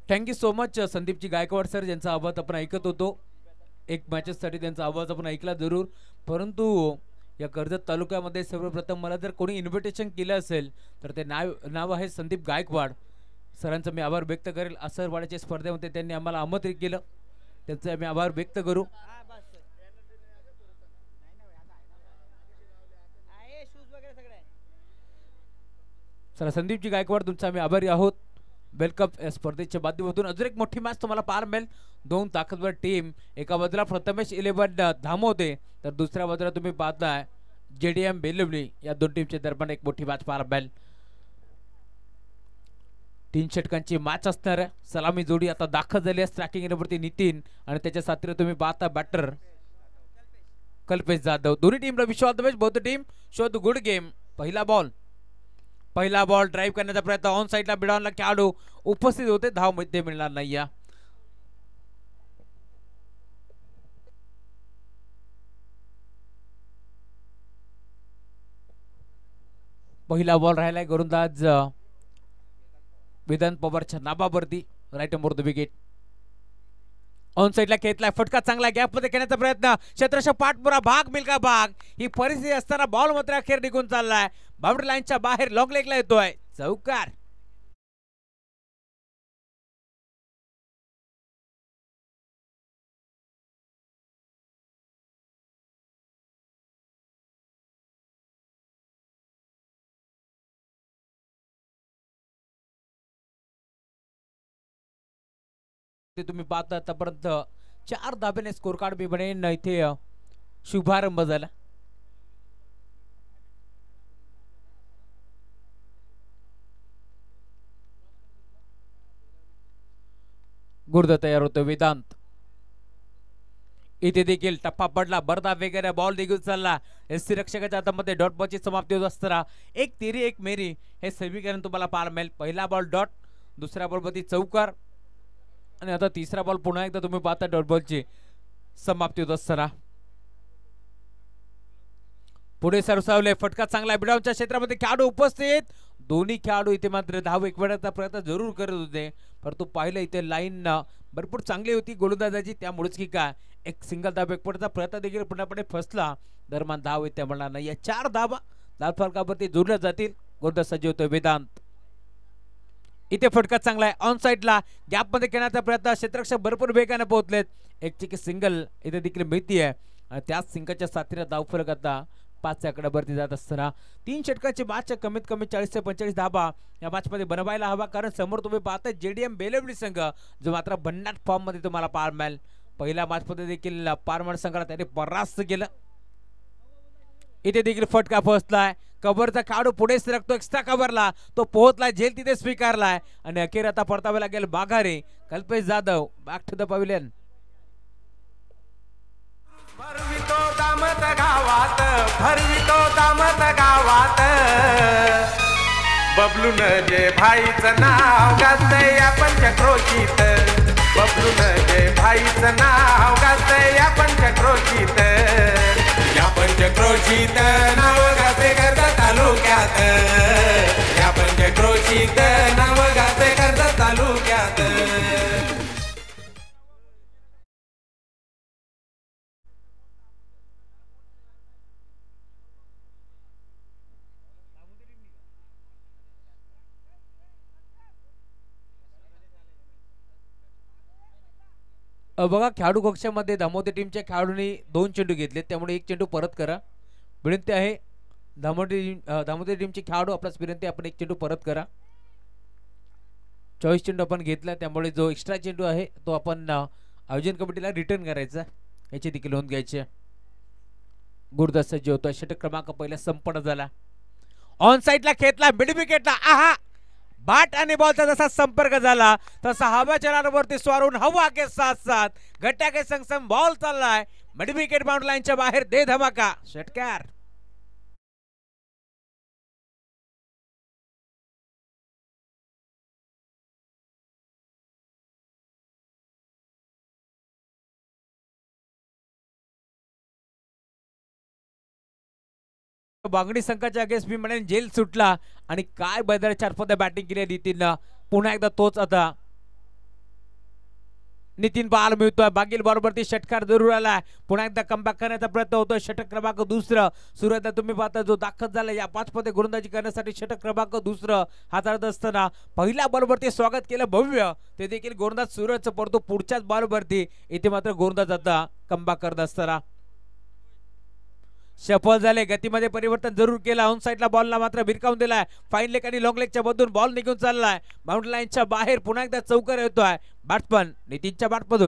Thank you so much Sandeepji Gaikwad sir, ज्यांचा आवाज आपण ऐकत होतो. एक मॅचेससाठी त्यांचा आवाज आपण ऐकला जरूर, परंतु या कर्जत तालुक्यामध्ये सर्वप्रथम मला जर कोणी इन्व्हिटेशन केलं असेल तर ते नाव आहे संदीप गायकवाड सरांचा मी आभार व्यक्त करेल. असरवाड्याच्या स्पर्धेमध्ये त्यांनी आम्हाला आमंत्रित केलं, त्यांचा आम्ही आभार व्यक्त करू. चला संदीपजी गायकवाड तुमचा आम्ही आभारी आहोत. वेलकम या स्पर्धेच्या माध्यमातून अजून एक मोठी मॅच तुम्हाला पाहायला मिळेल. दोन ताकदवर टीम, एका बाजूला प्रथमेश 11 धामोदे तर दुसऱ्या बाजूला तुम्ही पाहताय JDM बेलवली. या दोन टीमच्या दरम्यान एक मोठी मॅच पाहायला मिळेल. 3 षटकांची मॅच असणार. सलामी जोडी आता दाखल झाली आहे. स्ट्रायकिंग एंडवरती नितीन आणि त्याच्या साथीने तुम्ही पाहता बॅटर कल्पेश जाधव. दोन्ही टीमला wish all the best. Both team show the good game. पहिला बॉल ड्राइव्ह करण्याचा प्रयत्न ऑन साइडला बिडावला खेळाडू उपस्थित होते, धाव मध्ये मिळणार नाही. या पहिला बॉल राहिलाय गोलंदाज वेदांत पवारच्या नाबावरती. Right more the wicket. On साइडला खेळलाय, फटका चांगला गॅप मध्ये खेळण्याचा प्रयत्न, क्षेत्ररक्षक पाठपुरा भाग मिल्का भाग. ही परिस्थिती असताना बॉल मात्र अखेर निघून चाललाय, बाउंड्री लाईनच्या बाहेर लॉंग लेगला येतोय. चौकार. तुम्ही पाहता आतापर्यंत 4 धाब्याने स्कोर कार्ड बी बनेन. इथे शुभारंभ झाला. गुर्द तयार होतो वेदांत. इथे देखील टप्पा पडला, बरदा वगैरे बॉल निघून चालला. एससी रक्षकाच्या हातामध्ये डॉट बॉलची समाप्ती होत असताना एक तिरी एक मेरी हे समीकरण तुम्हाला पाहायला मिळेल. पहिला बॉल डॉट, दुसऱ्या बॉल मध्ये चौकार आणि आता तिसरा बॉल पुन्हा एकदा तुम्ही पाहता डॉट बॉलची समाप्ती होत असताना. पुढे सरसावले, फटका चांगला बिडावच्या क्षेत्रामध्ये खेळाडू उपस्थित. दोन्ही खेळाडू इथे मात्र धाव एकवटाचा प्रयत्न जरूर करत होते, परंतु पाहिलं इथे लाईन भरपूर चांगली होती गोलंदाजाची, त्यामुळेच की काय एक सिंगल धाव एकवटाचा प्रयत्न देखील पुन्हापुढे फसला. दरम्यान धाव येते म्हणणार नाही. या 4 धावा लाल फलकावरती जोडल्या जातील. गोलंदाज सज्ज होतोय वेदांत. इथे फटका चांगला आहे, ऑन साइडला गॅप मध्ये खेळण्याचा प्रयत्न, क्षेत्ररक्षक भरपूर वेगाने पोहोचलेत. एक चिकी सिंगल इथे देखील मिळती आहे आणि त्याच सिंगलच्या साथीने धाव फलक आता 5 आकड्यावरती जात असताना 3 षटकांची मॅच कमीत कमी 40 ते 45 धावा या मॅच मध्ये बनवायला हवा, कारण समोर तुम्ही पाहता JDM बेलवली संघ जो मात्र भन्नाट फॉर्म मध्ये तुम्हाला पाहायला मिळेल. पहिल्या मॅच मध्ये देखील पारमण संघाला त्याने परास्त केलं. इथे देखील फटका पोहोचलाय, कव्हरचा खेळाडू पुढे सरकतो, एक्स्ट्रा कव्हरला तो पोहोचलाय, झेल तिथे स्वीकारलाय आणि अखेर आता परतावे लागेल माघारी. Kalpesh Jadhav back to the pavilion. भरवितो दामत गावात, भरवितो दामत गावात, बबलून जे भाईचं नाव गाजतंय या पंचक्रोशीत, बबलून जे भाईचं नाव गाजतंय या पंचक्रोशीत, या पंचक्रोशीत नाव गाजते कर्जत तालुक्यात, या पंचक्रोशीत नाव गाजते कर्जत तालुक्यात. बघा खेळाडू कक्षामध्ये धामोदे टीमच्या खेळाडूंनी 2 चेंडू घेतले, त्यामुळे 1 चेंडू परत करा. विनंती आहे धामोदे टीमचे खेळाडू, आपल्याच विनंती आपण 1 चेंडू परत करा. 24 चेंडू आपण घेतला, त्यामुळे जो एक्स्ट्रा चेंडू आहे तो आपण आयोजन कमिटीला रिटर्न करायचा, याची देखील नोंद घ्यायची. गुरुदास सज्ज होतो. षटक क्रमांक पहिला संपन्न झाला. ऑन साइडला खेळला, मिड विकेटला आहा बाट आणि बॉलचा जसा संपर्क झाला तसा हवाच्या रानावरती स्वारून हवा के साथ साथ घट्ट्या के संग बॉल चाललाय मिड विकेट बाउंड्री लाईनच्या बाहेर. दे धमाका षटकार. बांगडी संघाच्या अगेन्स्ट मी म्हणेन जेल सुटला आणि काय बैदर 4 बॅटिंग केली नितीन. पुन्हा एकदा तोच आता नितीन बॉल मिळतोय, बागील बॉलवरती षटकार जरूर आलाय, पुन्हा एकदा कमबॅक करण्याचा प्रयत्न होतोय, षटक क्रमांक दुसरं सुरुवातीला तुम्ही पाहता जो दाखल झाला या 5 मध्ये गोलंदाजी करण्यासाठी षटक क्रमांक दुसरं हाताळत असताना पहिल्या बॉलवरती स्वागत केलं भव्य, ते देखील गोलंदाज सूरज, परंतु पुढच्याच बॉलवरती इथे मात्र गोलंदाज आता कमबॅक करत असताना सफल झाले, गतीमध्ये परिवर्तन जरूर केला, ऑन साइडला बॉलला मात्र भिरकावून दिलाय, फाईन लेग आणि लॉंग लेगच्या मधून बॉल निघून चाललाय, बाउंड्री लाईनच्या बाहेर पुन्हा एकदा चौकार येतोय, बॅट्समन नितीनच्या बॅटमधून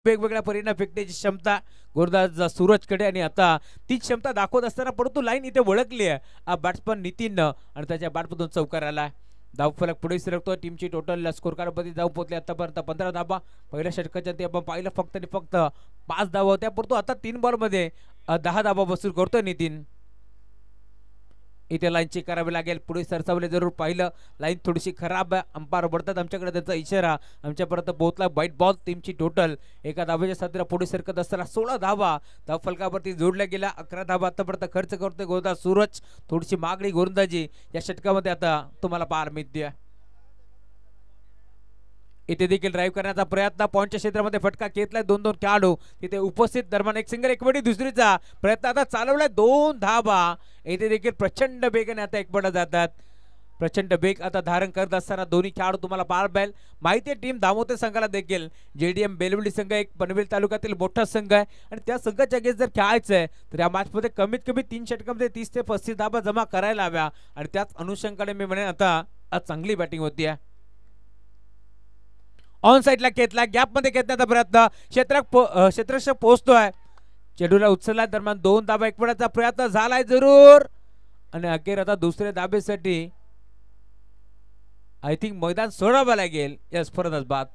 वेगवेगळ्या परिणाम फेकण्याची क्षमता गोलंदाज सूरजकडे आणि आता तीच क्षमता दाखवत असताना परंतु लाईन इथे वळकली आहे बॅट्समन नितीन आणि त्याच्या बॅटमधून चौकार आला, धावफलक पुढे सरकतो, टीमची टोटल स्कोर कार्ड मध्ये धाव पोहोचली आतापर्यंत 15 धावा, पहिल्या षटकाच्या ते आपण पाहिलं फक्त आणि फक्त 5 धावा होत्या, परंतु आता 3 बॉल मध्ये 10 धावा वसूल करतोय नितीन, इथे लाईन चेक करावी लागेल, पुढे सरसावले जरूर पाहिलं, लाईन थोडीशी खराब आहे, अंपायर वरतात आमच्याकडे त्याचा इशारा आमच्यापर्यंत पोहोचला, वाईट बॉल, टीमची टोटल एका धावेच्या साथीला पुढे सरकत असताना 16 धावा धाव फलकावरती जोडल्या गेल्या, 11 धावा आतापर्यंत खर्च करतोय गोलंदाज सूरज, थोडीशी मागणी गोलंदाजी या षटकामध्ये आता तुम्हाला पाहायला मिळते, इथे देखील ड्राईव्ह करण्याचा प्रयत्न, पॉइंटच्या क्षेत्रामध्ये फटका घेतलाय, 2-2 खेळाडू तिथे उपस्थित, दरम्यान एक सिंगल एक बडी दुसरीचा प्रयत्न आता चालवलाय, 2 धावा, इथे देखील प्रचंड वेगाने आता एक बडा जातात, प्रचंड वेग आता धारण करत असताना दोन्ही खेळाडू तुम्हाला पाहायला मिळेल, माहिती आहे टीम दामोते संघाला देखील जेडीएम बेलवडी संघ एक पनवेल तालुक्यातील मोठा संघ आहे आणि त्या संघाच्या अगेन्स्ट जर खेळायचं आहे तर या मॅच मध्ये कमीत कमी 3 षटकामध्ये 30 ते 35 धावा जमा करायला हव्या आणि त्याच अनुषंगाने मी म्हणेन आता आज चांगली बॅटिंग होती आहे, ऑन साइडला घेतला, गॅप मध्ये घेतण्याचा प्रयत्न, क्षेत्ररक्षक पोहोचतोय, चेडूला उचलला, दरम्यान 2 धावा एकवडाचा प्रयत्न झालाय जरूर आणि अखेर आता दुसऱ्या धाबेसाठी आय थिंक मैदान सोडावं लागेल, यस फरदच बाद,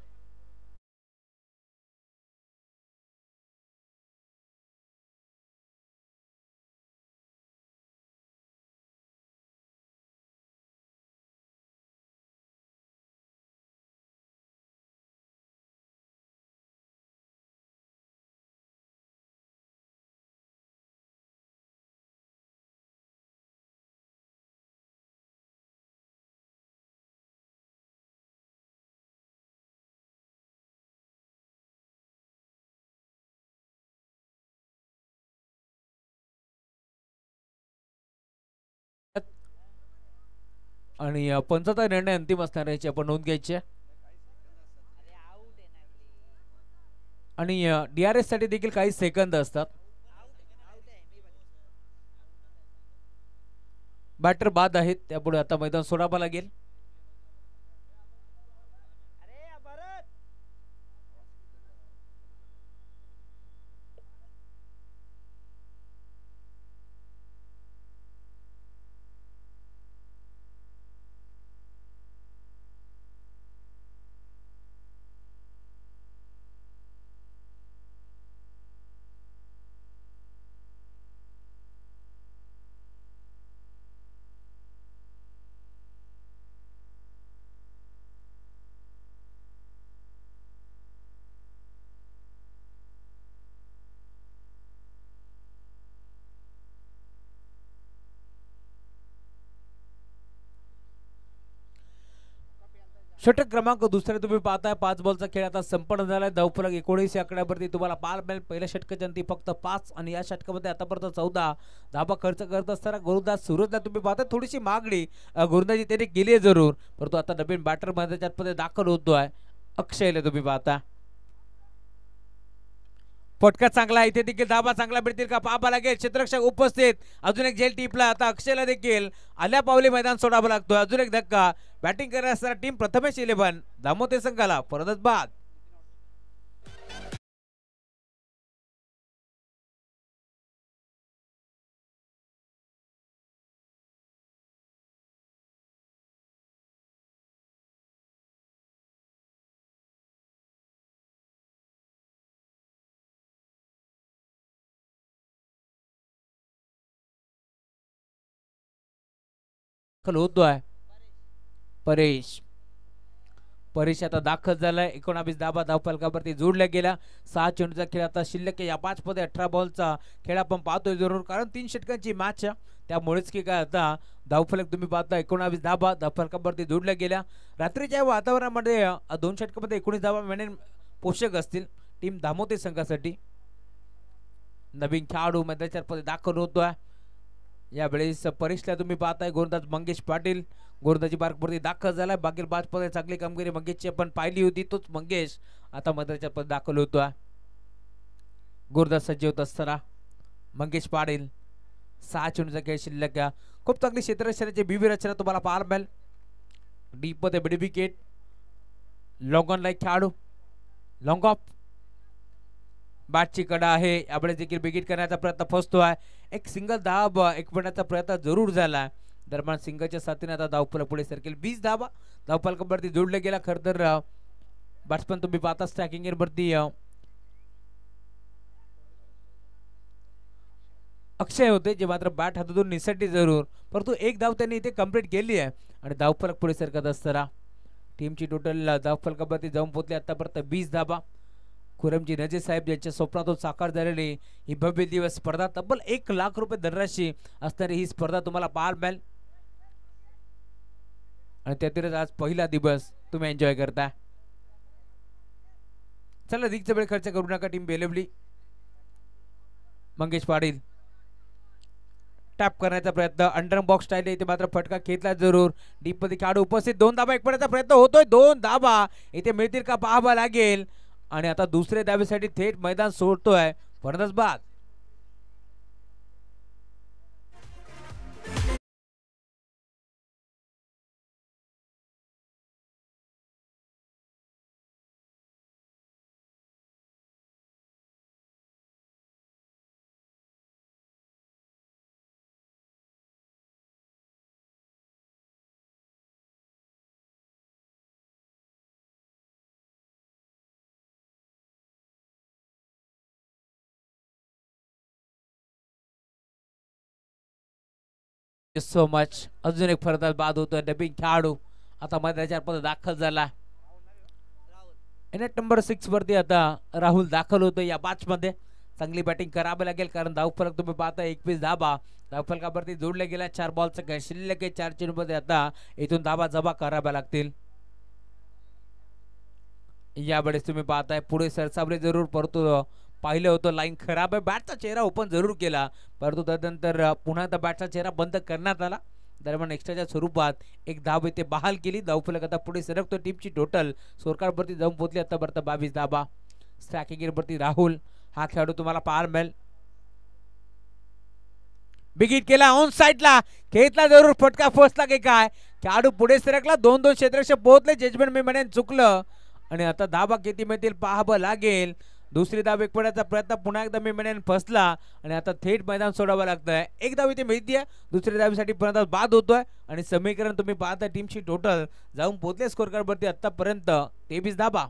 आणि पंचाचा निर्णय अंतिम असणार याची आपण नोंद घ्यायची आणि डीआरएस साठी देखील काही सेकंद असतात, बॅटर बाद आहेत त्यापुढे आता मैदान सोडावं लागेल, षटक क्रमांक दुसरे तुम्ही पाहताय, 5 बॉलचा खेळ आता संपन्न झालाय, धावफलक 19 आकड्यावरती तुम्हाला पाहायला मिळेल, पहिल्या षटकाच्या अंती फक्त 5 आणि या षटकामध्ये आतापर्यंत 14 धावा खर्च करत असताना गोलंदाज सूरजला तुम्ही पाहता थोडीशी मागणी गोलंदाजी त्याने केली आहे जरूर, परंतु आता नवीन बॅटर मध्ये दाखल होतोय अक्षयला तुम्ही पाहता, फटका चांगला आहे, इथे देखील धावा चांगला मिळतील का पाहावं लागेल, क्षेत्ररक्षक उपस्थित, अजून एक झेल टिपला, आता अक्षयला देखील आल्या पावली मैदान सोडावं लागतोय, अजून एक धक्का, बॅटिंग करण्यासाठी टीम प्रथमेश 11 दामोते संघाला परतच बाद, होतोय परेश, परेश आता दाखल झालाय 19 धाबा धावफलकावरती जोडल्या गेल्या 6 चेंडूचा खेळ आता शिल्लक या 5 मध्ये 18 बॉलचा खेळ आपण पाहतोय जरूर कारण 3 षटकांची मॅच त्यामुळेच की काय आता धावफलक तुम्ही पाहता 19 धाबा धावफलकावरती जोडल्या गेल्या रात्रीच्या वातावरणामध्ये 2 षटकामध्ये 19 धाबा मिळणे पोषक असतील टीम धामोते संघासाठी नवीन खेळाडू मैदानामध्ये दाखल होतोय यावेळेस परीक्षेला तुम्ही पाहताय गोलंदाज मंगेश पाटील गोलंदाजी मार्गवरती दाखल झालाय बाकी 5 मध्ये चांगली कामगिरी मंगेशची आपण पाहिली होती तोच मंगेश आता मैदानामध्ये दाखल होतोय गोलंदाज सज्ज होत असताना मंगेश पाटील 6 चेंडूचा खेळ शिल्लक खूप चांगली क्षेत्ररक्षणाची बीबी रचना तुम्हाला पाहायला मिळेल डीप मध्ये बिडी विकेट लॉंग ऑन लाईक खेळाडू लॉंग ऑफ बॅटची कडा आहे यावेळेस देखील बिगिट करण्याचा प्रयत्न फसतोय एक सिंगल धाब एक मिनिटाचा प्रयत्न जरूर झाला दरम्यान सिंगलच्या साथीने आता धावफलक पुढे सरकेल 20 धाबा धावफलकावरती जोडले गेला खरं तर बॅट्समन तुम्ही पाहता स्ट्रायकिंग वरती अक्षय होते जे मात्र बॅट हातातून निसटली जरूर परंतु एक धाव त्यांनी इथे कंप्लीट केली आहे आणि धावफलक पुढे सरकत असताना टीमची टोटल धावफलकावरती जाऊन पोहोचली आतापर्यंत 20 धाबा खुरमजी नजीर साहेब यांच्या स्वप्नातून साकार झालेली ही भव्य दिवस स्पर्धा तब्बल 1 लाख रुपये धनराशी असणारी ही स्पर्धा तुम्हाला पाहायला मिळेल आणि त्यातीलच आज पहिला दिवस तुम्ही एन्जॉय करता चला अधिकचा वेळ खर्च करू नका टीम बेलवली मंगेश पाटील टॅप करण्याचा प्रयत्न अंडर बॉक्स स्टाईल इथे मात्र फटका खेचला जरूर डीप मध्ये खेळाडू उपस्थित 2 धाबा एक पडायचा प्रयत्न होतोय 2 धाबा इथे मिळतील का पाहावा लागेल आणि आता दुसऱ्या धावेसाठी थेट मैदान सोडतोय फलंदाज बाद सो मच अजून एक फलंदाज बाद होतोय नवीन खेळाडू आता मैदानाच्या आतमध्ये दाखल झाला नेट नंबर 6 वरती आता राहुल दाखल होतोय या मॅच मध्ये चांगली बॅटिंग करावी लागेल कारण धावफलक तुम्ही पाहता 21 धाबा धावफलकावरती जोडले गेल्या 4 बॉलचा खेळ शिल्लक 4 चेंडूमध्ये आता इथून धाबा जमा कराव्या लागतील यावेळेस तुम्ही पाहताय पुढे सरसावले जरूर परंतु पाहिलं होतं लाईन खराब आहे बॅटचा चेहरा ओपन जरूर केला परंतु त्यानंतर पुन्हा एकदा बॅटचा चेहरा बंद करण्यात आला दरम्यान एक्स्ट्राच्या स्वरूपात एक धाव इथे बहाल केली धावफलक आता पुढे सरकतो टीमची टोटल स्कोरकार्डवरती जाऊन पोहोचली आतापर्यंत 22 धाबा स्ट्रायकिंग वरती राहुल हा खेळाडू तुम्हाला पाहायला मिळेल बिगिट केला ऑन साइडला खेचला जरूर फटका फसला की काय खेळाडू पुढे सरकला 2-2 क्षेत्ररक्षक पोहोचले जजमेंट मी म्हणेन चुकलं आणि आता धाबा किती मिळतील पाहावं लागेल दुसरी धाव एक पडायचा प्रयत्न पुन्हा एकदा मी म्हणेन फसला आणि आता थेट मैदान सोडावं लागतंय एक धाव इथे मिळतीये दुसऱ्या धावीसाठी फलंदाज बाद होतोय आणि समीकरण तुम्ही पाहता टीमची टोटल जाऊन पोहोचले स्कोर कार्ड वरती आतापर्यंत 23 धाबा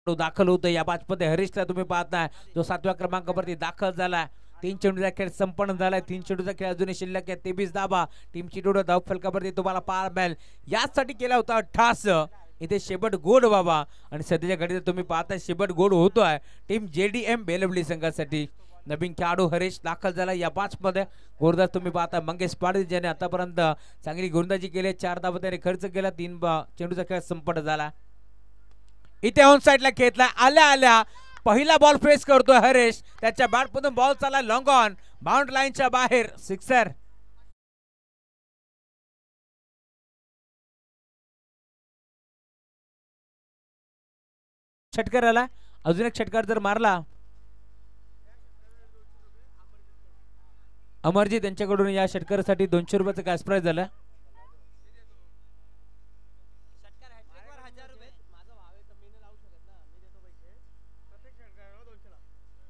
दाखल होतं या मॅच मध्ये हरीशला तुम्ही पाहताय जो 7व्या क्रमांकावरती दाखल झालाय 3 चेंडूचा खेळ संपन्न झालाय 3 चेंडूचा खेळ अजूनही शिल्लक आहे 23 धाबा टीमची टोटल धाव फलकावरती तुम्हाला पाहायला मिळेल यासाठी केला होता 88 इथे शेबट गोड व्हावा आणि सध्याच्या घडीत तुम्ही पाहताय शेबट गोड होतोय टीम JDM बेलवली संघासाठी नवीन खेळाडू हरीश दाखल झाला या मॅच मध्ये गोलंदाज तुम्ही पाहता मंगेश पाटील ज्याने आतापर्यंत चांगली गोलंदाजी केली 4 धावा त्याने खर्च केला 3 चेंडूचा खेळ संपन्न झाला इथे ऑन साइडला खेचला आल्या आल्या पहिला बॉल फेस करतोय हरीश त्याच्या बॅटमधून बॉल चालला लॉंग ऑन बाउंड लाईनच्या बाहेर सिक्सर षटकार आला अजून एक षटकार जर मारला अमरजीत यांच्याकडून या षटकारासाठी 200 रुपयाचं कॅश प्राइज झालं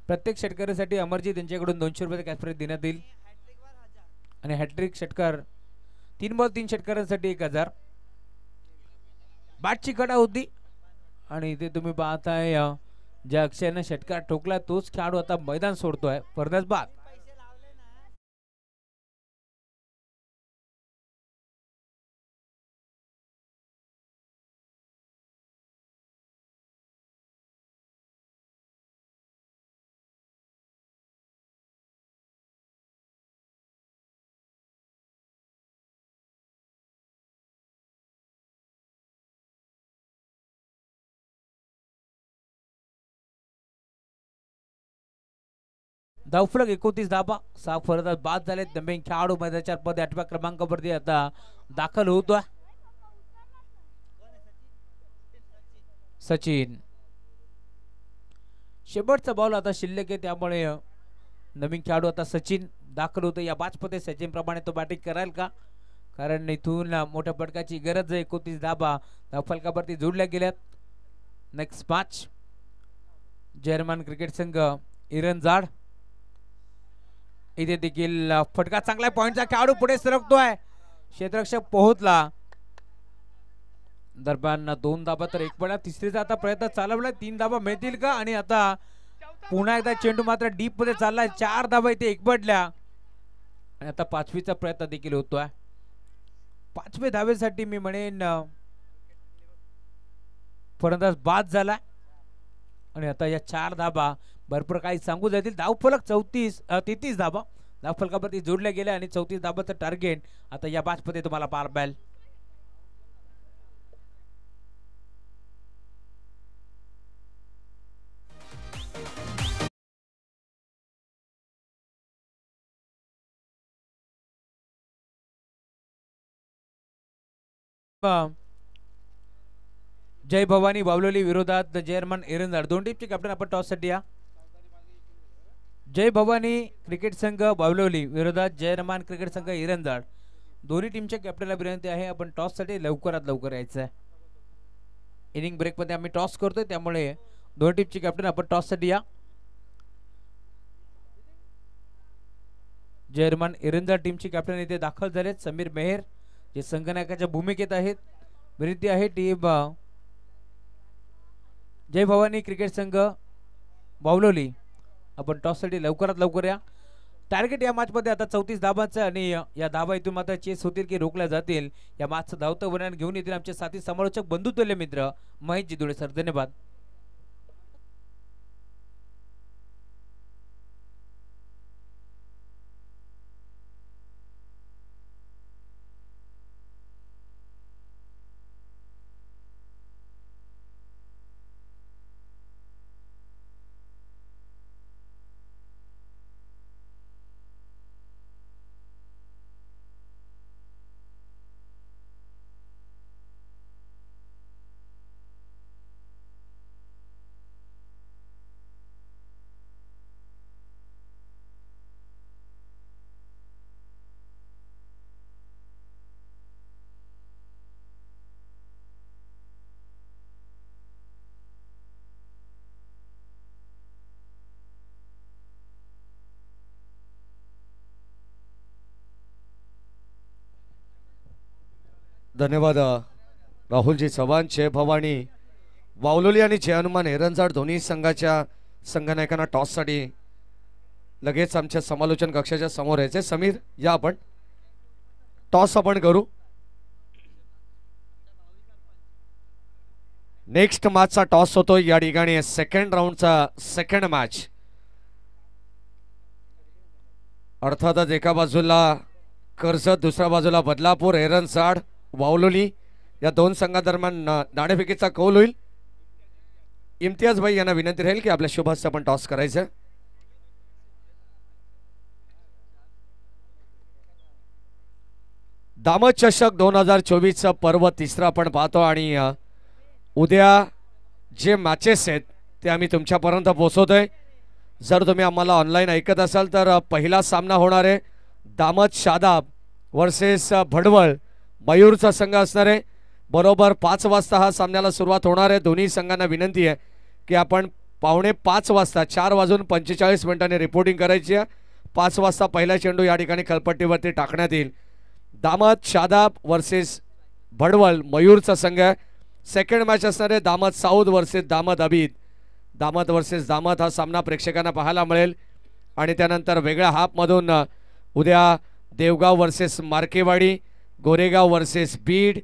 प्रत्येक षटकारासाठी अमरजीत यांच्याकडून 200 रुपये कॅश प्राइज देण्यात येईल आणि हॅट्रिक षटकार 3 बॉल 3 षटकारांसाठी 1000. बाटची कडा होती आणि इथे तुम्ही पाहताय ज्या अक्षयाने षटकार ठोकला तोच खेळाडू आता मैदान सोडतोय. फरदास बाद. धावफलक 29 धाबा. 6 फलंदाज बाद झाले. नवीन खेळाडू मैदानाच्या मध्ये 8व्या क्रमांकावरती आता दाखल होतोय. सचिन. शेवटचा बॉल आता शिल्लक आहे त्यामुळे नवीन खेळाडू आता सचिन दाखल होतो या बॅचमध्ये. सचिन प्रमाणे तो बॅटिंग कराल का, कारण इथून मोठ्या फटकाची गरज आहे. 29 धाबा धावफलकावरती जोडल्या गेल्यात. नेक्स्ट मॅच जर्मन क्रिकेट संघ इरनजाड. इथे देखील फटका चांगला. पॉइंटचा खेळाडू पुढे सरकतोय. क्षेत्ररक्षक पोहोचला. दरम्यान 2 धाबा तर 1 पडा. तिसरीचा आता प्रयत्न चालवला. 3 धाबा मिळतील का, आणि आता पुन्हा एकदा चेंडू मात्र डीप मध्ये चाललाय. 4 धाबा इथे 1 पडल्या आणि आता 5वीचा प्रयत्न देखील होतोय. 5वे धावेसाठी मी म्हणेन फलंदाज बाद झाला आणि आता या 4 धाबा भरपूर काही सांगू जातील. धावफलक 33 धाबा धावफलकावरती जोडल्या गेल्या आणि 34 धाबाचं टार्गेट आता या बॅचमध्ये तुम्हाला पार पडेल. जय भवानी बावलोली विरोधात जर्मन इरनजाड. 2 टीमचे कॅप्टन आपण टॉस साठी या. जय भवानी क्रिकेट संघ बावलोली विरोधात जर्मन क्रिकेट संघ इरनजाड. दोन्ही टीमच्या कॅप्टनला विनंती आहे आपण टॉस साठी लवकरात लवकर यायचं आहे. इनिंग ब्रेक मध्ये आम्ही टॉस करतोय त्यामुळे दोन्ही टीमचे कॅप्टन आपण टॉस साठी या. जर्मन इरनजाड टीमचे कॅप्टन इथे दाखल झालेत. समीर मेहर जे संघनायकाच्या भूमिकेत आहेत. विनंती आहे टीम जय भवानी क्रिकेट संघ बावलोली आपण टॉस साठी लवकरात लवकर या. टार्गेट या मॅच मध्ये आता 34 धाबांचं आणि या धाबा इथून मात्र चेस होतील की रोखल्या जातील या मॅचचं धावतं वर्णन घेऊन येतील आमचे साथी समालोचक बंधुत्वले मित्र महेश जिदुळे सर. धन्यवाद. धन्यवाद राहुलजी चव्हाण. जय भवानी बावलोली आणि जय हनुमान इरनजाड दोन्ही संघाच्या संघनायकांना टॉस साठी लगेच आमच्या समालोचन कक्षाच्या समोर यायचे. समीर या आपण टॉस आपण करू. नेक्स्ट मॅचचा टॉस होतो या ठिकाणी. सेकंड राऊंडचा सेकंड मॅच. अर्थातच एका बाजूला कर्जत दुसऱ्या बाजूला बदलापूर. इरनजाड बावलोली या 2 संघादरम्यान नाणेफेकीचा कौल होईल. इम्तियाज भाई यांना विनंती राहील की आपल्या शुभास्ते आपण टॉस करायचं. दामद चषक 2024 चा पर्व तिसरा आपण पाहतो आणि उद्या जे मॅचेस आहेत ते आम्ही तुमच्यापर्यंत पोहोचवतोय. जर तुम्ही आम्हाला ऑनलाईन ऐकत असाल तर पहिला सामना होणार आहे दामद शादाब वर्सेस भडवळ. मयूरचा संघ असणार आहे. बरोबर 5 वाजता हा सामन्याला सुरुवात होणार आहे. दोन्ही संघांना विनंती आहे की आपण 5:45 वाजता 4:45 रिपोर्टिंग करायची आहे. 5 वाजता पहिला चेंडू या ठिकाणी खलपट्टीवरती टाकण्यात येईल. दामद शादाब वर्सेस भडवल मयूरचा संघ आहे. सेकंड मॅच असणार आहे दामद साऊद वर्सेस दामद अबीद. दामद वर्सेस दामद हा सामना प्रेक्षकांना पाहायला मिळेल. आणि त्यानंतर वेगळ्या हाफमधून उद्या Devgaon versus मार्केवाडी, Goregaon versus Beed,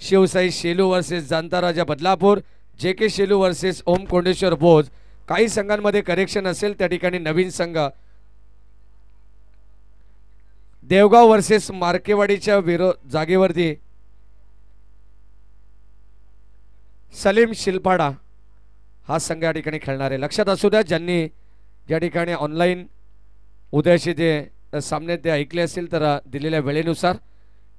Shivsai Shelu versus जांताराजा Badlapur, JK Shelu versus ओम कोंडेश्वर बोज. काही संघांमध्ये करेक्शन असेल त्या ठिकाणी नवीन संघ देवगाव वर्सेस मार्केवाडीच्या जागेवरती सलीम शिलपाडा हा संघ या ठिकाणी खेळणार आहे. लक्षात असू द्या ज्यांनी या ठिकाणी ऑनलाईन उद्याचे जे सामने ते ऐकले असतील तर दिलेल्या वेळेनुसार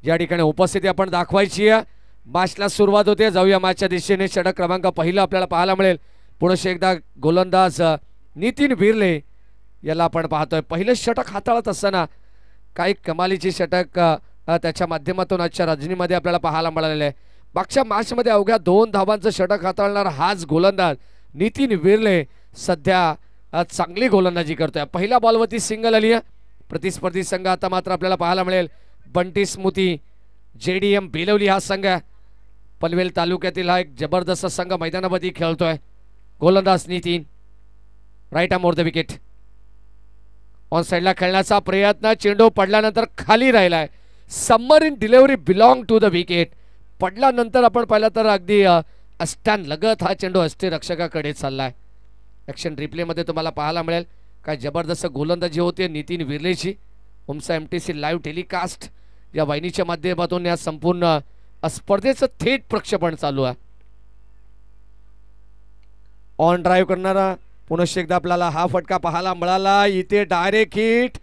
या ठिकाणी उपस्थिती आपण दाखवायची आहे. मॅचला सुरुवात होते. जाऊया मॅचच्या दिशेने. षटक क्रमांक पहिला आपल्याला पाहायला मिळेल. पुढे एकदा गोलंदाज नितीन बिर्ले याला आपण पाहतोय. पहिलं षटक हाताळत असताना काही कमालीची षटक त्याच्या माध्यमातून आजच्या रजनीमध्ये आपल्याला पाहायला मिळालेलं आहे. मागच्या मॅचमध्ये अवघ्या 2 धावांचं षटक हाताळणारा हाच गोलंदाज नितीन बिर्ले सध्या चांगली गोलंदाजी करतोय. पहिल्या बॉलवरती सिंगल आली आहे. प्रतिस्पर्धी संघ आता मात्र आपल्याला पाहायला मिळेल बंटी स्मृती JDM बेलवली हा संघ पनवेल तालुक्यातील हा एक जबरदस्त संघ मैदानामध्ये खेळतोय. गोलंदाज Nitin right arm over the wicket. On साइडला खेळण्याचा प्रयत्न. चेंडू पडल्यानंतर खाली राहिलाय. Submarine delivery belong to the wicket. पडल्यानंतर आपण पाहिलं तर अगदी अस्टॅन लगत हा चेंडू रक्षकाकडे चाललाय. ॲक्शन रिप्लेमध्ये तुम्हाला पाहायला मिळेल काय जबरदस्त गोलंदाजी होते नितीन बिर्लेची. ओमसा MTC लाईव्ह टेलिकास्ट या वाहिनीच्या माध्यमातून या संपूर्ण स्पर्धेचं थेट प्रक्षेपण चालू आहे. ऑन ड्राईव्ह करणारा पुनश्च एकदा आपल्याला हा फटका पाहायला मिळाला. इथे डायरेक्ट हिट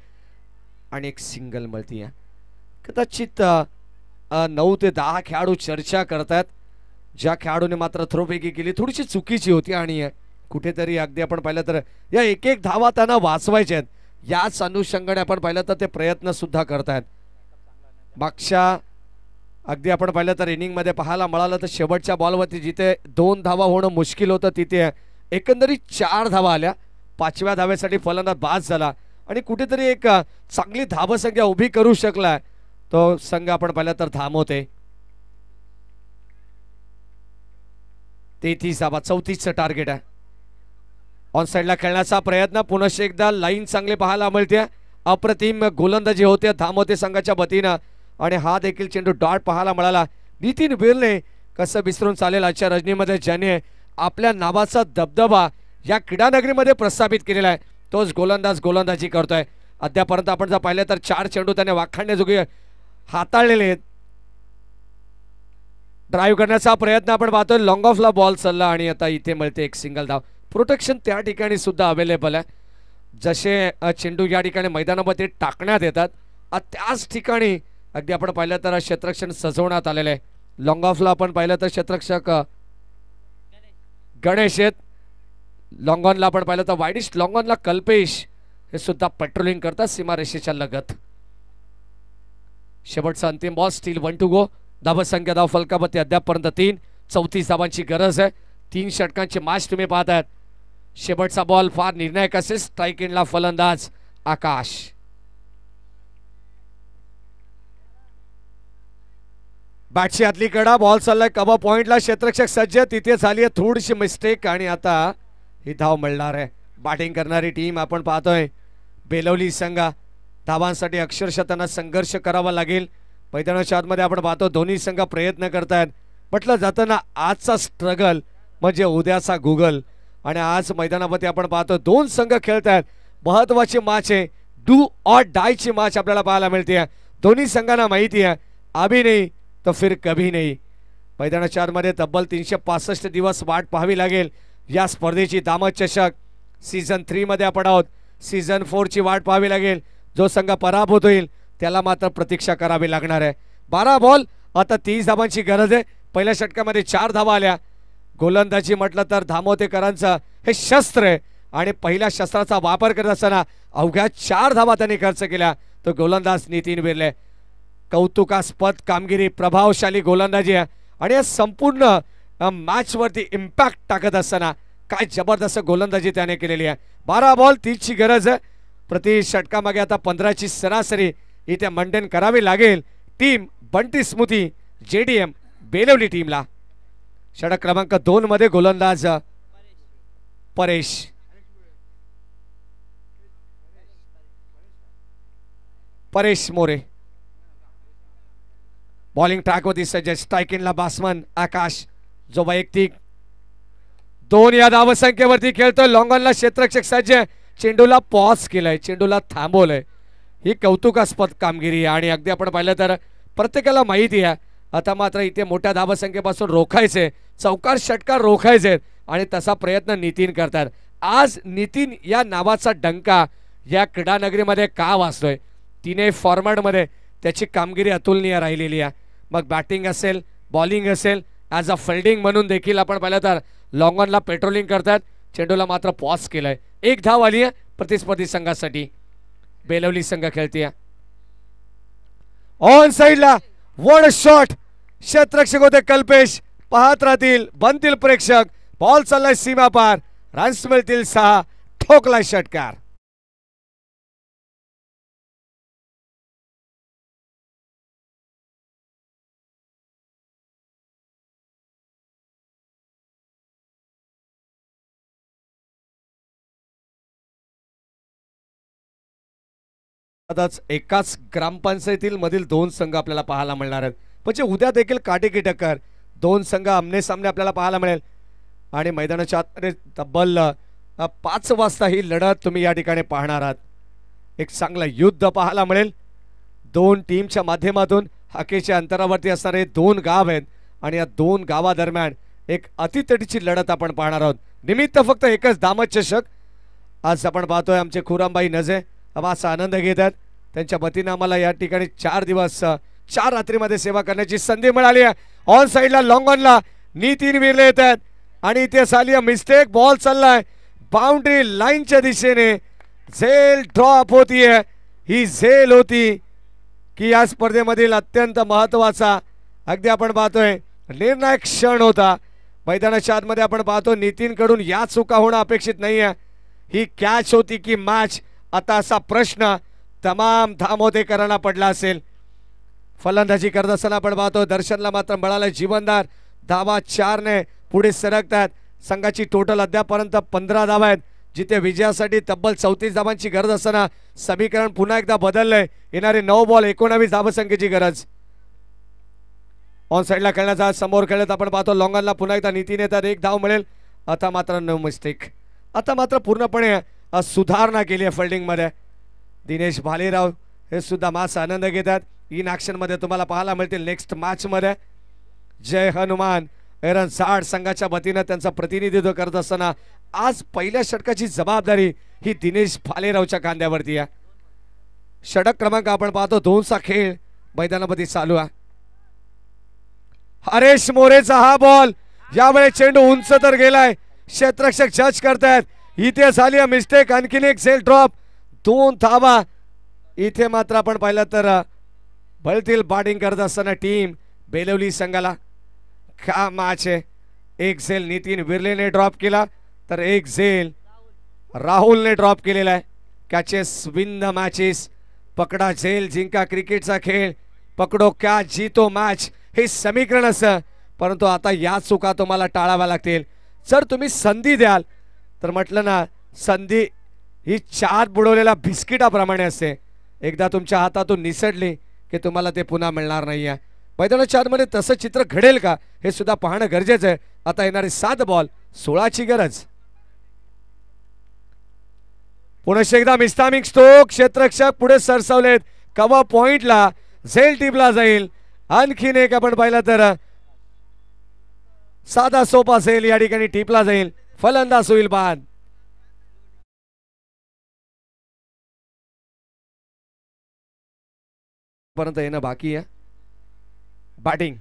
आणि एक सिंगल मिळती आहे. कदाचित 9 ते 10 खेळाडू चर्चा करतात. ज्या खेळाडूने मात्र थ्रोपैकी केली थोडीशी चुकीची होती आणि कुठेतरी अगदी आपण पाहिलं तर या एक धावा त्यांना वाचवायच्या आहेत. याच अनुषंगाने आपण पाहिलं तर ते प्रयत्न सुद्धा करतायत. मागच्या अगदी आपण पाहिलं तर इनिंगमध्ये पाहायला मिळालं तर शेवटच्या बॉलवरती जिथे 2 धावा होणं मुश्किल होतं तिथे एकंदरीत 4 धावा आल्या. 5व्या धावेसाठी फलंदाज बाद झाला आणि कुठेतरी एक चांगली धावसंख्या उभी करू शकला तो संघ आपण पाहिलं तर थांबवते. 33 धावा 34चं टार्गेट आहे. ऑन साइडला खेळण्याचा प्रयत्न. पुनश्च एकदा लाईन चांगली पाहायला मिळते. अप्रतिम गोलंदाजी होते धामोते संघाच्या वतीनं आणि हा देखील चेंडू डॉट पाहायला मिळाला. नितीन बिर्ले कसं विसरून चालेल आजच्या रजनीमध्ये ज्याने आपल्या नावाचा दबदबा या क्रीडानगरीमध्ये प्रस्थापित केलेला आहे. तोच गोलंदाज गोलंदाजी करतोय. अद्यापर्यंत आपण जर पाहिलं तर 4 चेंडू त्याने वाखाणण्याजोगे हाताळलेले आहेत. ड्राईव्ह करण्याचा प्रयत्न आपण पाहतोय. लॉंग ऑफला बॉल चालला आणि आता इथे मिळते एक सिंगल धाव. प्रोटेक्शन त्या ठिकाणी सुद्धा अवेलेबल आहे. जसे चेंडू या ठिकाणी मैदानामध्ये टाकण्यात येतात त्याच ठिकाणी अगदी आपण पाहिलं तर क्षेत्ररक्षण सजवण्यात आलेलं आहे. लॉंग ऑफला आपण पाहिलं तर क्षेत्ररक्षक गणेश आहेत. लॉंग ऑनला आपण पाहिलं तर वाईडिस्ट लॉंग ऑनला कल्पेश हे सुद्धा पेट्रोलिंग करतात सीमारेषेच्या लगत. शेवटचा अंतिम बॉल. Steel 1 to go. धावसंख्या धाव फलकावरती अद्यापपर्यंत 3. 34 धावांची गरज आहे. 3 षटकांची मॅच तुम्ही पाहतायत. शेवटचा बॉल फार निर्णायक असेल. स्ट्राईक एंडला फलंदाज आकाश. बॅटची आतली कडा. बॉल चाललाय कबा पॉइंटला. क्षेत्ररक्षक सज्ज. तिथे झाली आहे थोडीशी मिस्टेक आणि आता ही धाव मिळणार आहे. बॅटिंग करणारी टीम आपण पाहतोय बेलवली संघ. धावांसाठी अक्षरशः त्यांना संघर्ष करावा लागेल. मैदानाच्या आतमध्ये आपण पाहतो दोन्ही संघ प्रयत्न करतायत. म्हटलं जातं ना आजचा स्ट्रगल म्हणजे उद्याचा गुगल. आणि आज मैदानामध्ये आपण पाहतो 2 संघ खेळत आहेत. महत्वाची मॅच आहे. डू ऑर डायची मॅच आपल्याला पाहायला मिळते. दोन्ही संघांना माहिती आहे अभी नाही तो फिर कभी नाही. मैदानाच्या आतमध्ये तब्बल 365 दिवस वाट पाहावी लागेल या स्पर्धेची. दामद चषक सीझन 3 मध्ये आपण आहोत. सीझन 4 ची वाट पाहावी लागेल. जो संघ पराभूत होईल त्याला मात्र प्रतीक्षा करावी लागणार आहे. 12 बॉल आता 30 धावांची गरज आहे. पहिल्या षटकामध्ये 4 धावा आल्या. गोलंदाजी म्हटलं तर धामोतेकरांचं हे शस्त्र आहे आणि पहिल्या शस्त्राचा वापर करत असताना अवघ्या 4 धावा त्यांनी खर्च केल्या. तो गोलंदाज नितीन बिर्ले. कौतुकास्पद कामगिरी, प्रभावशाली गोलंदाजी आहे आणि या संपूर्ण मॅच वरती इम्पॅक्ट टाकत असताना काय जबरदस्त गोलंदाजी त्याने केलेली आहे. 12 बॉल 30 ची गरज आहे. प्रति षटकामागे आता 15 ची सरासरी इथे मेंटेन करावी लागेल टीम बंटी स्मृती JDM बेलवली टीमला. षटक क्रमांक 2 मध्ये गोलंदाज परेश मोरे. बॉलिंग ट्रॅक वरती सज्ज. स्ट्रायकिंगला बॅट्समन आकाश जो वैयक्तिक 2 या धावसंख्येवरती खेळतोय. लॉंगॉनला क्षेत्ररक्षक सज्ज. चेंडूला पॉज केलाय, चेंडूला थांबवलंय. ही कौतुकास्पद कामगिरी आहे आणि अगदी आपण पाहिलं तर प्रत्येकाला माहिती आहे आता मात्र इथे मोठ्या धावसंख्येपासून रोखायचे, चौकार षटकार रोखायचे आणि तसा प्रयत्न नितीन करतात. आज नितीन या नावाचा डंका या क्रीडानगरीमध्ये का वाजतोय? तिने फॉर्मॅटमध्ये त्याची कामगिरी अतुलनीय राहिलेली आहे. मग बॅटिंग असेल, बॉलिंग असेल, ॲज अ फिल्डिंग म्हणून देखील आपण पाहिलं तर लॉंगॉनला पेट्रोलिंग करतात. चेंडूला मात्र पॉज केलाय. 1 धाव आली आहे प्रतिस्पर्धी संघासाठी. बेलवली संघ खेळतीये ऑन साइडला. One shot. क्षेत्ररक्षक होते कल्पेश. पाहत राहतील, बनतील प्रेक्षक. बॉल चाललाय सीमा पार. रन्स मिळतील 6. ठोकलाय षटकार. आताच एकाच ग्रामपंचायतील मधील 2 संघ आपल्याला पाहायला मिळणार आहेत. म्हणजे उद्या देखील काटेकी टक्कर 2 संघ आमने सामने आपल्याला पाहायला मिळेल आणि मैदानाच्या आतमध्ये तब्बल 5 वाजता ही लढत तुम्ही या ठिकाणी पाहणार आहात. एक चांगलं युद्ध पाहायला मिळेल. 2 टीमच्या माध्यमातून हाकेच्या अंतरावरती असणारे 2 गाव आहेत आणि या 2 गावादरम्यान एक अतितटीची लढत आपण पाहणार आहोत. निमित्त फक्त एकच दामद चषक. आज आपण पाहतोय आमचे खुरामबाई नजे असा आनंद घेतात. त्यांच्या वतीनं आम्हाला या ठिकाणी 4 दिवस 4 रात्रीमध्ये सेवा करण्याची संधी मिळाली आहे. ऑन साइडला लॉंगॉनला नितीन विरले येतात आणि इथे झाली मिस्टेक. बॉल चाललाय बाउंड्री लाईनच्या दिशेने. झेल ड्रॉप होतीये. ही झेल होती की या स्पर्धेमधील अत्यंत महत्वाचा अगदी आपण पाहतोय निर्णायक क्षण होता. मैदानाच्या आतमध्ये आपण पाहतो नितीन कडून या चुका होणं अपेक्षित नाहीये. ही कॅच होती की मॅच, आता असा प्रश्न तमाम धामोदेकरांना पडला असेल. फलंदाजी करत असताना आपण पाहतो दर्शनला मात्र मिळालं जीवनदार. धावा 4 ने पुढे सरकतात. संघाची टोटल अद्यापर्यंत 15 धावा आहेत, जिथे विजयासाठी तब्बल 34 धावांची गरज असताना समीकरण पुन्हा एकदा बदललंय. येणारे 9 बॉल 19 धावसंख्येची गरज. ऑन साइडला खेळण्याचा समोर खेळत आपण पाहतो लॉंगॉनला पुन्हा एकदा नितीन येतात. 1 धाव मिळेल. आता मात्र नो मिस्टेक. आता मात्र पूर्णपणे सुधारणा केली आहे फिल्डिंग मध्ये. दिनेश भालेराव हे सुद्धा मास आनंद घेतात. इन ॲक्शन मध्ये तुम्हाला पाहायला मिळतील नेक्स्ट मॅच मध्ये. जय हनुमान एरन साड संघाच्या वतीनं त्यांचं प्रतिनिधित्व करत असताना आज पहिल्या षटकाची जबाबदारी ही दिनेश भालेरावच्या खांद्यावरती आहे. षटक क्रमांक आपण पाहतो 2 चा खेळ मैदानामध्ये चालू आहे. हरेश मोरेचा हा बॉल. यावेळी चेंडू उंच तर गेलाय. क्षेत्ररक्षक जज करतायत. इथे झाली मिस्टेक. आणखीन एक झेल ड्रॉप. 2 धावा. इथे मात्र आपण पाहिलं तर भलतील बॅटिंग करत असताना टीम बेलवली संघाला का मॅच आहे. 1 झेल नितीन विरलेने ड्रॉप केला तर 1 झेल राहुलने ड्रॉप केलेला आहे. Catches win the matches. पकडा झेल जिंका क्रिकेटचा खेळ. पकडो कॅच जीतो मॅच हे समीकरण असं. परंतु आता या चुका तुम्हाला टाळाव्या लागतील. जर तुम्ही संधी द्याल तर म्हटलं ना संधी ही 4 बुडवलेल्या बिस्किटाप्रमाणे असते. एकदा तुमच्या हातातून निसटली की तुम्हाला ते पुन्हा मिळणार नाही आहे. मैदानाच्या आतमध्ये तसं चित्र घडेल का हे सुद्धा पाहणं गरजेचं आहे. आता येणारे 7 बॉल 16 ची गरज. पुन्हा एकदा मिस्तामिक स्टोक. क्षेत्ररक्षक पुढे सरसावलेत. कव्हर पॉइंटला झेल टिपला जाईल. आणखीन एक आपण पाहिलं तर साधा सोपा झेल या ठिकाणी टिपला जाईल. फलंदाज होईल बाद. पर्यंत येणं बाकी आहे. बॅटिंग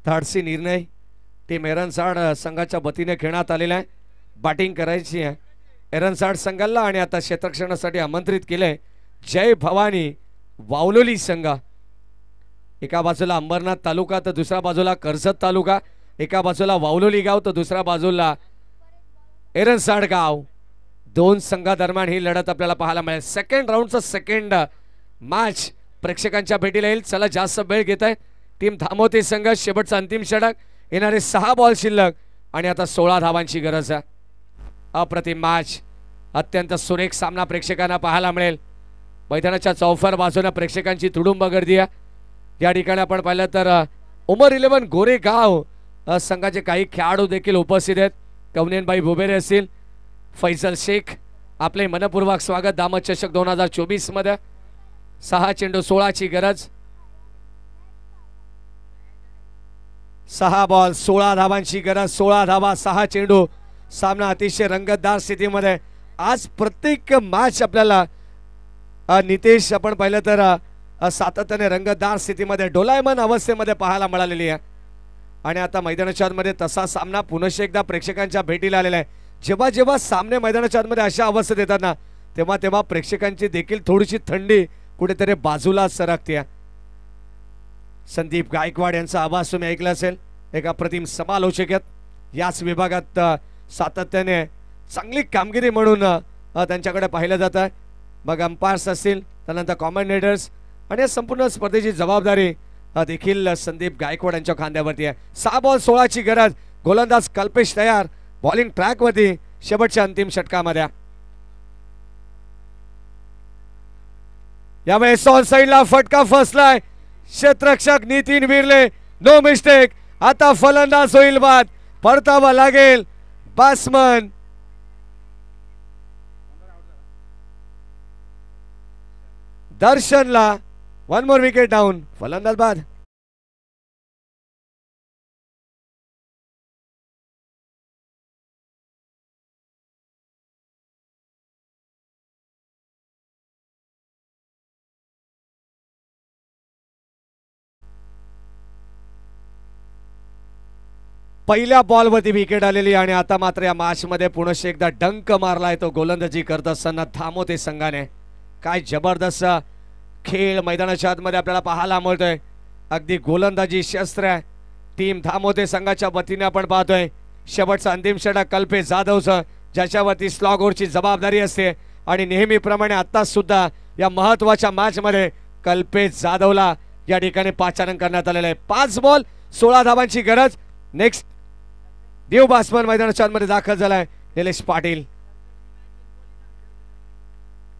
धाडसी निर्णय टीम एरनसाड संघाच्या वतीने खेळण्यात आलेला आहे. बॅटिंग करायची आहे एरनसाड संघाला आणि आता क्षेत्ररक्षणासाठी आमंत्रित केलंय जय भवानी वावलोली संघ. एका बाजूला अंबरनाथ तालुका तर दुसऱ्या बाजूला कर्जत तालुका. एका बाजूला वावलोली गाव तर दुसऱ्या बाजूला एरनसाडगाव दोन संघादरम्यान ही लढत आपल्याला पाहायला मिळेल. सेकंड राऊंडचा सेकंड मॅच प्रेक्षकांच्या भेटीला येईल. चला जास्त वेळ घेत आहे टीम धामोते संघ. शेवटचा अंतिम षटक, येणारे 6 बॉल शिल्लक आणि आता 16 धावांची गरज आहे. अप्रतिम मॅच, अत्यंत सुरेख सामना प्रेक्षकांना पाहायला मिळेल. मैदानाच्या चौफर बाजूने प्रेक्षकांची तुडुंब गर्दी आहे. या ठिकाणी आपण पाहिलं तर उमर 11 गोरेगाव संघाचे काही खेळाडू देखील उपस्थित आहेत. कवनेनबाई भुबेरे असतील, फैसल शेख, आपले मनपूर्वक स्वागत दामद चषक 2024 मध्ये. 6 चेंडू 16 ची गरज. 6 बॉल 16 धावांची गरज. 16 धावा 6 चेंडू. सामना अतिशय रंगतदार स्थितीमध्ये. आज प्रत्येक मॅच आपल्याला नितेश आपण पाहिलं तर सातत्याने रंगतदार स्थितीमध्ये डोलायमान अवस्थेमध्ये पाहायला मिळालेली आहे. आणि आता मैदानाच्या आतमध्ये तसा सामना पुनश्च एकदा प्रेक्षकांच्या भेटीला आलेला आहे. जेव्हा जेव्हा सामने मैदानाच्या आतमध्ये अशा अवस्थेत येतात ना, तेव्हा तेव्हा प्रेक्षकांची देखील थोडीशी थंडी कुठेतरी बाजूला सरकते. संदीप गायकवाड यांचा आवाज तुम्ही ऐकला असेल. एक अप्रतिम समालोचक आहेत. याच विभागात सातत्याने चांगली कामगिरी म्हणून त्यांच्याकडे पाहिलं जात आहे. मग अंपायर्स असतील, त्यानंतर कॉमेंटेटर्स, आणि या संपूर्ण स्पर्धेची जबाबदारी देखील संदीप गायकवाड यांच्या खांद्यावरती आहे. 6 बॉल 16 ची गरज. गोलंदाज कल्पेश तयार बॉलिंग ट्रॅक वरती शेवटच्या अंतिम षटकामध्ये. यावेळेस ऑन साइडला फटका फसलाय. क्षेत्ररक्षक नितीन विरले, नो मिस्टेक. आता फलंदाज होईल बाद, परतावा लागेल बॅट्समन दर्शनला. 1 मोर विकेट डाऊन, फलंदाज बाद. पहिल्या बॉलवरती विकेट आलेली आणि आता मात्र या मॅच मध्ये पुनश्च एकदा डंक मारलाय तो गोलंदाजी करत असताना धामोते संघाने. काय जबरदस्त खेळ मैदानाच्या आतमध्ये आपल्याला पाहायला मिळतोय. अगदी गोलंदाजी शस्त्र आहे टीम धामोते संघाच्या वतीने. आपण पाहतोय शेवटचा अंतिम षटक कल्पेश जाधवचं, ज्याच्यावरती स्लॉगओव्हरची जबाबदारी असते. आणि नेहमीप्रमाणे आता सुद्धा या महत्वाच्या मॅच मध्ये कल्पेश जाधवला या ठिकाणी पाचारण करण्यात आलेलं आहे. 5 बॉल 16 धावांची गरज. नेक्स्ट देव बॅट्समन मैदानाच्या आतमध्ये दाखल झालाय, Nilesh Patil.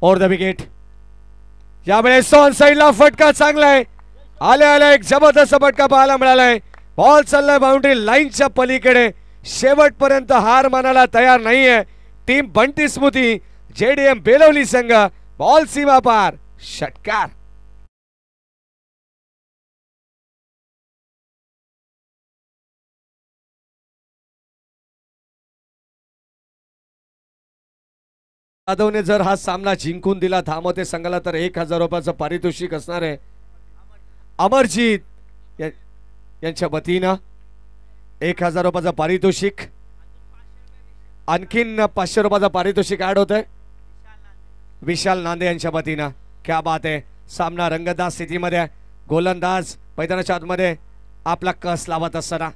Over the wicket. यावेळेस ऑन साइडला फटका चांगला आहे. आले एक जबरदस्त फटका पाहायला मिळालाय. बॉल चाललाय बाउंड्री लाईनच्या पलीकडे. शेवटपर्यंत हार मानायला तयार नाहीये टीम बंटी स्मृती जेडीएम बेलवली संघ. बॉल सीमा पार, षटकार. जाधवने जर हा सामना जिंकून दिला धामोते संघाला तर 1000 रुपयाचं पारितोषिक असणार आहे. अमरजीत यांच्या वतीनं 1000 रुपयाचं पारितोषिक, आणखीन 500 रुपयाचं पारितोषिक ऍड होत आहे विशाल नांदे यांच्या वतीनं. क्या बात आहे. सामना रंगतदार स्थितीमध्ये. गोलंदाज मैदानाच्या आतमध्ये आपला कस लावत असताना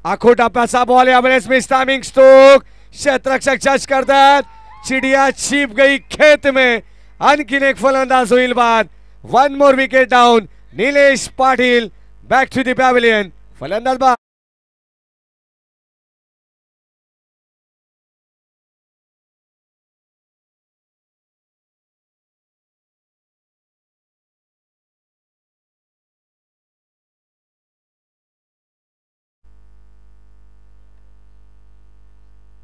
आखो टाप्याचा बॉल. यावेळेस मिस टायमिंग स्ट्रोक. क्षेत्ररक्षक जज करतात. चिड़िया छिप गई खेत में. आणखीन एक फलंदाज होईल बाद. 1 more wicket down. Nilesh Patil back to the pavilion, फलंदाज बाद.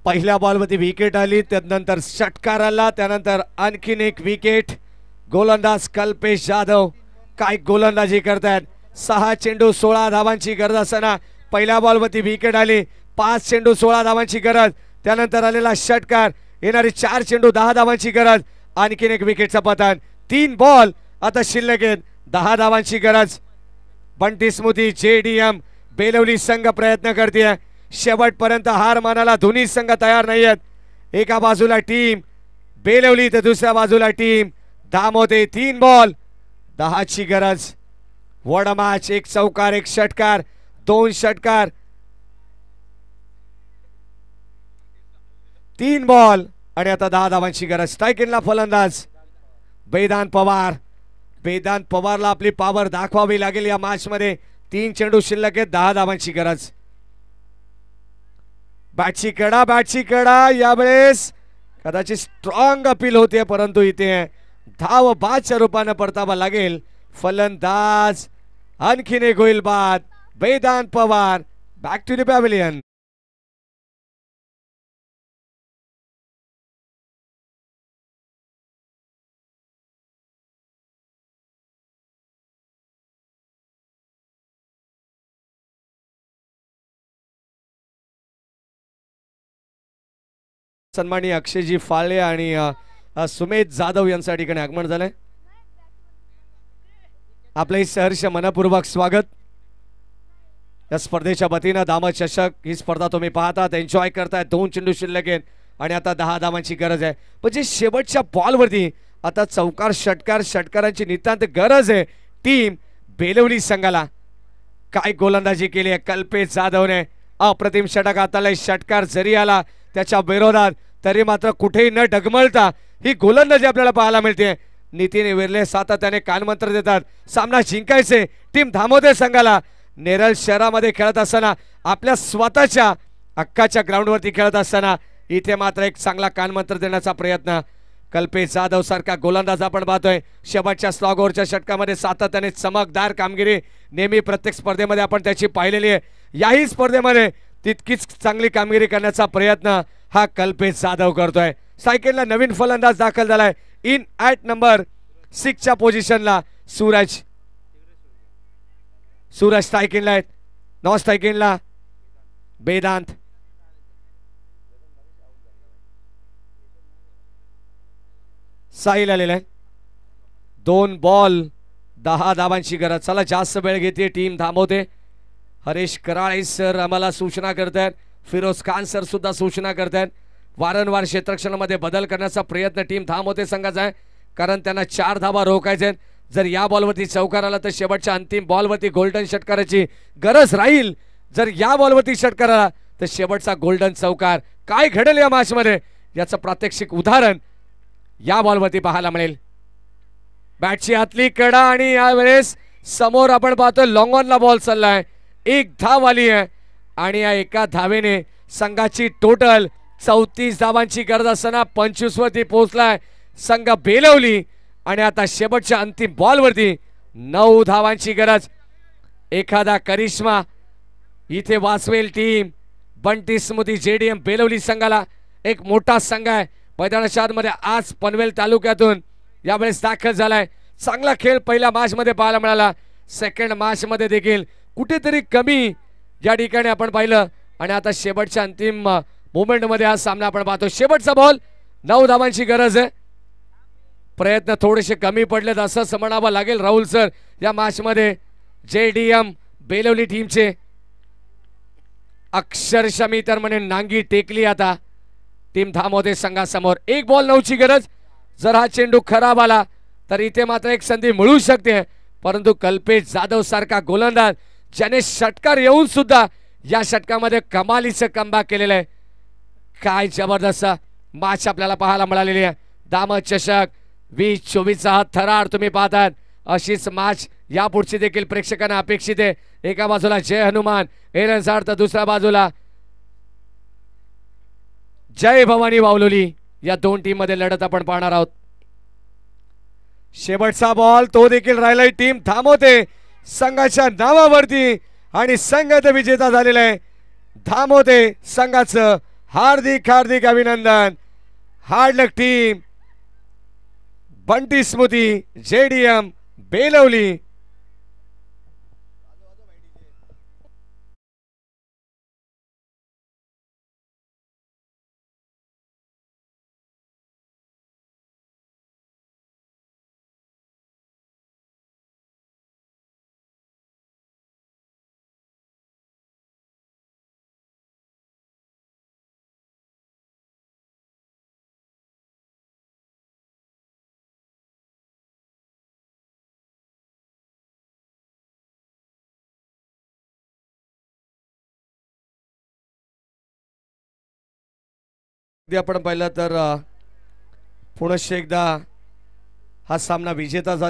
पहिल्या बॉलवरती विकेट आली, त्यानंतर षटकार आला, त्यानंतर आणखीन एक विकेट. गोलंदाज कल्पेश जाधव काय गोलंदाजी करतात. 6 चेंडू 16 धावांची गरज असताना पहिल्या बॉलवरती विकेट आली. 5 चेंडू 16 धावांची गरज. त्यानंतर आलेला षटकार. येणारी 4 चेंडू 10 धावांची गरज. आणखीन एक विकेटचा पतन. 3 बॉल आता शिल्लक आहेत. 10 धावांची गरज. बंटी स्मृती जेडीएम बेलवली संघ प्रयत्न करते. शेवटपर्यंत हार मानायला दोन्ही संघ तयार नाही आहेत. एका बाजूला टीम बेलवली तर दुसऱ्या बाजूला टीम धामोते. 3 बॉल 10 ची गरज. वड मॅच. 1 चौकार 1 षटकार 2 षटकार. 3 बॉल आणि आता 10 धावांची गरज. स्ट्राईक इनला फलंदाज वेदांत पवार. वेदांत पवारला आपली पॉवर दाखवावी लागेल या मॅच मध्ये. 3 चेंडू शिल्लक आहेत, 10 धावांची गरज. बॅटची कडा यावेळेस कदाचित स्ट्रॉंग अपील होते, परंतु इथे धाव बादच्या रूपाने परतावा लागेल. फलंदाज आणखीन एक होईल बाद. Vedant Pawar back to the pavilion. सन्माननीय अक्षयजी फाळे आणि सुमेध जाधव यांच्या ठिकाणी आगमन झालंय. आपले सहर्ष मनपूर्वक स्वागत. या स्पर्धेच्या वतीनं दामा चषक ही स्पर्धा तुम्ही पाहतात, एन्जॉय करताय. 2 चेंडू शिल्लक आहेत आणि आता 10 धावांची गरज आहे. म्हणजे शेवटच्या बॉलवरती आता चौकार षटकारांची नितांत गरज आहे टीम बेलवली संघाला. काय गोलंदाजी केली आहे कल्पेश जाधवने. अप्रतिम षटक हाताला. षटकार जरी आला त्याच्या विरोधात तरी मात्र कुठेही न डगमळता ही गोलंदाजी आपल्याला पाहायला मिळते. नितीन विर्ले सातत्याने कानमंत्र देतात. सामना जिंकायचे टीम धामोदे संघाला. नेरळ शहरामध्ये खेळत असताना, आपल्या स्वतःच्या हक्काच्या ग्राउंडवरती खेळत असताना इथे मात्र एक चांगला कानमंत्र देण्याचा प्रयत्न. कल्पेश जाधव सारखा गोलंदाज आपण पाहतोय. शेवटच्या स्लॉग ओव्हरच्या षटकामध्ये सातत्याने चमकदार कामगिरी नेहमी प्रत्येक स्पर्धेमध्ये आपण त्याची पाहिलेली आहे. याही स्पर्धेमध्ये तितकीच चांगली कामगिरी करण्याचा प्रयत्न हा कल्पेश जाधव करतोय. सायकलला नवीन फलंदाज दाखल झालाय. इन ॲट नंबर 6 च्या पोझिशनला सूरज स्ट्राईकिंगला आहेत. नॉन स्ट्राईकिंगला वेदांत. साहिल आलेला आहे. 2 बॉल 10 धावांची गरज. चला जास्त वेळ घेते टीम थांबवते. हरीश कराळे सर आम्हाला सूचना करतात. फिरोज खान सर सुद्धा सूचना करतात. वारंवार क्षेत्ररक्षणामध्ये बदल करण्याचा प्रयत्न टीम थांबवते संघाचा आहे, कारण त्यांना 4 धावा रोखायचे. जर या बॉलवरती चौकार आला तर शेवटच्या अंतिम बॉलवरती गोल्डन षटकाराची गरज राहील. जर या बॉलवरती षटकार आला तर शेवटचा गोल्डन चौकार. काय घडेल या मॅच मध्ये याचं प्रात्यक्षिक उदाहरण या बॉलवरती पाहायला मिळेल. बॅटची आतली कडा आणि यावेळेस समोर आपण पाहतो लॉंग ऑनला बॉल चाललाय. 1 धाव आली आहे आणि या एका धावेने संघाची टोटल 34 धावांची गरज असताना 25 वरती पोहोचलाय संघ बेलवली. आणि आता शेवटच्या अंतिम बॉलवरती 9 धावांची गरज. एखादा करिश्मा इथे वाचवेल टीम. बंटी स्मृती जेडीएम बेलवली संघाला. एक मोठा संघ आहे मैदानाच्या आतमध्ये. आज पनवेल तालुक्यातून यावेळेस दाखल झालाय. चांगला खेळ पहिल्या मॅच मध्ये पाहायला मिळाला. सेकंड मॅच मध्ये देखील कुठेतरी कमी या ठिकाणी आपण पाहिलं. आणि आता शेवटच्या अंतिम मोमेंट मध्ये हा सामना आपण पाहतो. शेवटचा बॉल 9 धावांची गरज आहे. प्रयत्न थोडेसे कमी पडलेत असं म्हणावं लागेल राहुल सर या मॅच मध्ये. जेडीएम बेलवली टीमचे अक्षरशः मी तर म्हणे नांगी टेकली आता टीम धामोदे संघासमोर. 1 बॉल 9 ची गरज. जर हा चेंडू खराब आला तर इथे मात्र एक संधी मिळू शकते, परंतु कल्पेश जाधव सारखा गोलंदाज ज्याने षटकार येऊन सुद्धा या षटकामध्ये कमालीचं कमबॅक केलेलं आहे. काय जबरदस्त मॅच आपल्याला पाहायला मिळालेली आहे. दामा चषक 2024 हा थरार तुम्ही पाहतात. अशीच मॅच यापुढची देखील प्रेक्षकांना अपेक्षित आहे. एका बाजूला जय हनुमान एरनसाड तर दुसऱ्या बाजूला जय भवानी वावलोली. या 2 टीम मध्ये लढत आपण पाहणार आहोत. शेवटचा बॉल तो देखील राहिलाय टीम थांबवते संघाच्या नावावरती आणि संघ विजेता झालेला आहे. धामोदे संघाचं हार्दिक हार्दिक अभिनंदन. हार्ड लक टीम. बंटी स्मृती जेडीएम बेलवली. अगदी आपण पाहिलं तर पुनश्च एकदा हा सामना विजेता झाला.